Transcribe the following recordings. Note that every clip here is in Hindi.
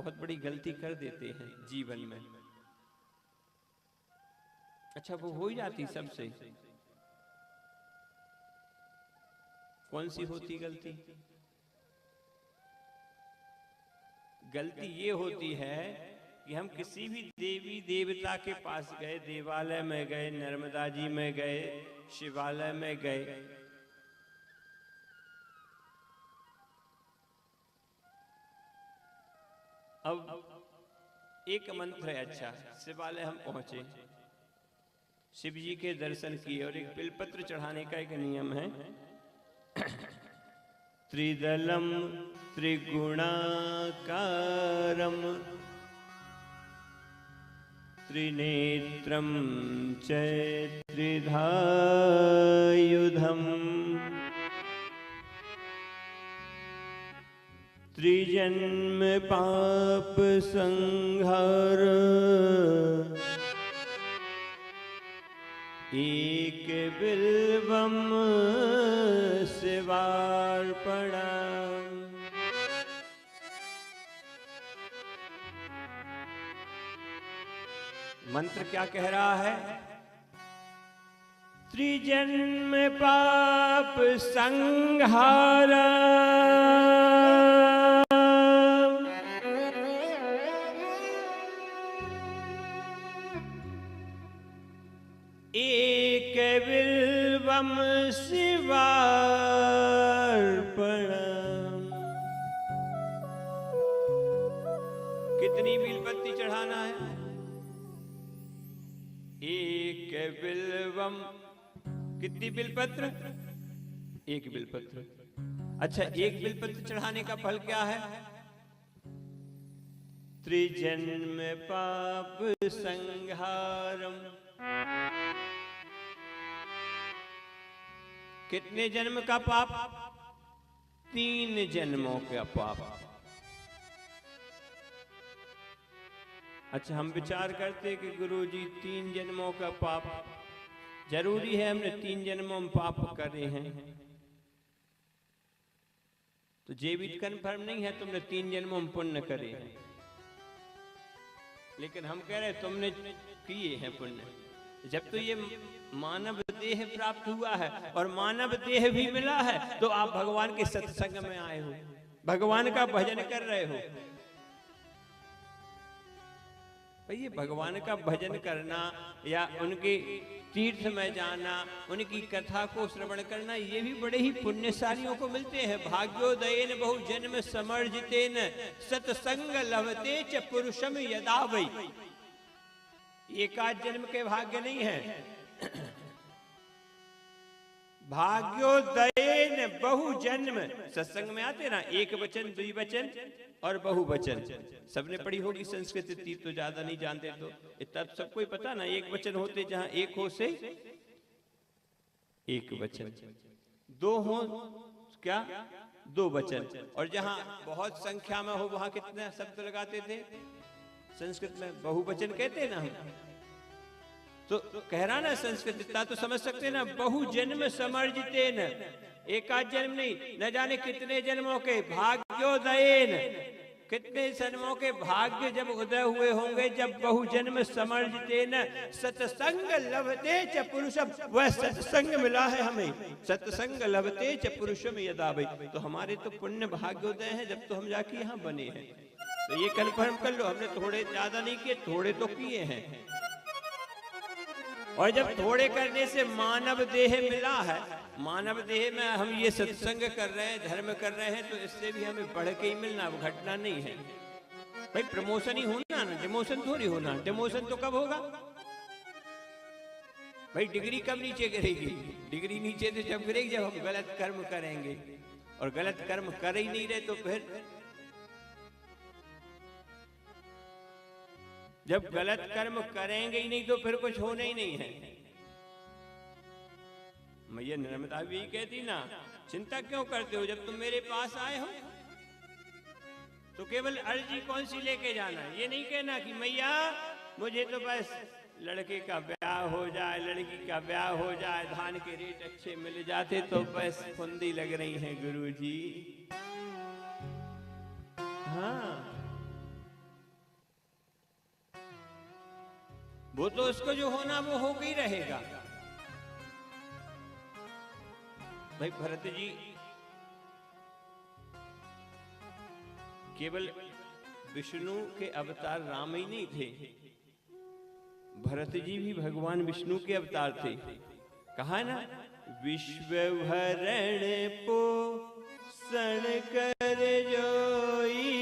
बहुत बड़ी गलती कर देते हैं जीवन में। अच्छा, वो हो ही जाती सबसे। कौन सी होती गलती? गलती ये होती है कि हम किसी भी देवी देवता के पास गए, देवालय में गए, नर्मदा जी में गए, शिवालय में गए, अब एक मंत्र है, अच्छा शिवालय हम पहुंचे, शिव जी के दर्शन किए और एक बिलपत्र चढ़ाने का एक नियम है। त्रिदलम त्रिगुणाकारम त्रिनेत्रम च त्रिधायुधम त्रिजन्म पाप संहार एक बिल्वम शिवार्पणम्। मंत्र क्या कह रहा है? त्रिजन्म पाप संहार एक बिल्वम शिवार्पणम्। कितनी बिलपत्ती चढ़ाना है? एक बिल्वम। कितनी बिलपत्र? एक बिलपत्र। अच्छा, एक बिलपत्र चढ़ाने का फल क्या है? त्रिजन्म पाप संहारम। कितने जन्म का पाप? 3 जन्मों का पाप। अच्छा, हम विचार करते कि गुरुजी 3 जन्मों का पाप जरूरी है, हमने 3 जन्मों में पाप करे हैं, तो ये भी कन्फर्म नहीं है तुमने 3 जन्मों में पुण्य करे हैं, लेकिन हम कह रहे तुमने किए हैं पुण्य। जब तो ये मानव देह प्राप्त हुआ है और मानव देह भी मिला है, तो आप भगवान के सत्संग में आए हो, भगवान का भजन कर रहे हो। भैया, भगवान का भजन करना या उनके तीर्थ में जाना, उनकी कथा को श्रवण करना, ये भी बड़े ही पुण्यशालियों को मिलते हैं। भाग्योदयेन बहु जन्म समर्जितेन सत्संग लभते च पुरुषम यदा वै। एकाध जन्म के भाग्य नहीं है। भाग्योदयेन बहु जन्म, सत्संग में आते ना, एक वचन, द्विवचन और बहुवचन। सबने पढ़ी होगी संस्कृत, इतनी तो ज्यादा नहीं जानते, तो इतना सबको ही पता ना। एक वचन होते जहां एक हो से एक वचन, दो हो क्या, 2 वचन, और जहां बहुत संख्या में हो वहां कितने शब्द लगाते थे? संस्कृत में बहुवचन कहते ना हम। तो कह रहा ना संस्कृत, इतना तो समझ सकते ना। बहु जन्म समर्जितेन, एकाध जन्म नहीं, न जाने कितने जन्मों के। भाग्योदयेन, कितने जन्मों के भाग्य जब उदय हुए होंगे, जब बहु जन्म समर्जितेन सत्संग लभते च पुरुषम, वह सत्संग मिला है हमें। सत्संग लभते च पुरुषम यदा वै। तो हमारे तो पुण्य भाग्योदय है जब तो हम जाके यहाँ बने हैं। तो ये कन्फर्म कर लो, हमने थोड़े ज्यादा नहीं किए, थोड़े तो किए हैं। और जब थोड़े करने से मानव देह मिला है, मानव देह में हम ये सत्संग कर रहे हैं, धर्म कर रहे हैं, तो इससे भी हमें बढ़ के ही मिलना, वो घटना नहीं है। भाई प्रमोशन ही होना ना, डिमोशन थोड़ी होना। डिमोशन तो कब होगा भाई? डिग्री कब नीचे गिरेगी? डिग्री नीचे तो जब गिरेगी जब हम गलत कर्म करेंगे, और गलत कर्म कर ही नहीं रहे, तो फिर जब गलत कर्म करेंगे ही नहीं तो फिर कुछ होना ही नहीं है। मैया नर्मदा भी कहती ना, चिंता क्यों करते हो, जब तुम मेरे पास आए हो तो केवल अर्जी कौन सी लेके जाना है। ये नहीं कहना कि मैया मुझे तो बस लड़के का ब्याह हो जाए, लड़की का ब्याह हो जाए, धान के रेट अच्छे मिल जाते तो बस फुंदी लग रही है गुरुजी। हाँ, वो तो उसको जो होना वो हो ही रहेगा। भाई भरत जी केवल विष्णु के अवतार राम ही नहीं थे, भरत जी भी भगवान विष्णु के अवतार थे। कहा ना, विश्व भरण पोषण कर जोई,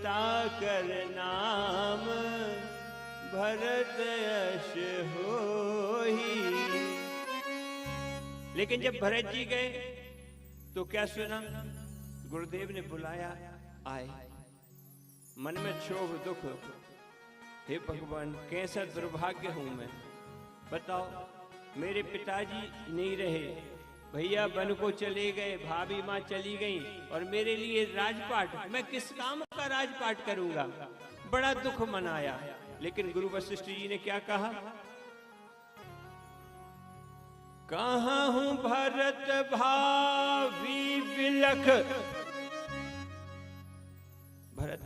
ताकर नाम भरत यश होई। लेकिन जब भरत जी गए तो क्या सुना, गुरुदेव ने बुलाया, आए। मन में क्षोभ दुख, हे भगवान कैसा दुर्भाग्य हूं मैं। बताओ, मेरे पिताजी नहीं रहे, भैया वन को चले गए, भाभी माँ चली गई, और मेरे लिए राजपाट, मैं किस काम का राजपाट करूंगा। बड़ा दुख मनाया। लेकिन गुरु वशिष्ठ जी ने क्या कहा, कहाँ हूं भरत भावी बिलख। भरत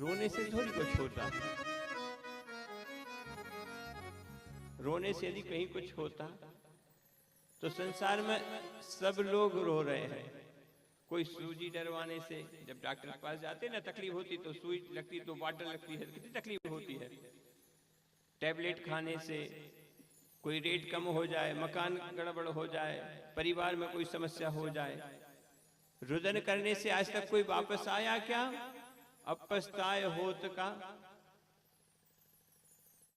रोने से थोड़ी कुछ होता, रोने से यदि कहीं कुछ होता तो संसार में सब लोग रो रहे हैं। कोई सूजी डरवाने से, जब डॉक्टर के पास जाते ना तकलीफ होती तो सुई लगती तो बॉटल लगती है, कितनी तकलीफ होती है। टैबलेट खाने से, कोई रेट कम हो जाए, मकान गड़बड़ हो जाए, परिवार में कोई समस्या हो जाए, रुदन करने से आज तक कोई वापस आया क्या? अब पछताए होत का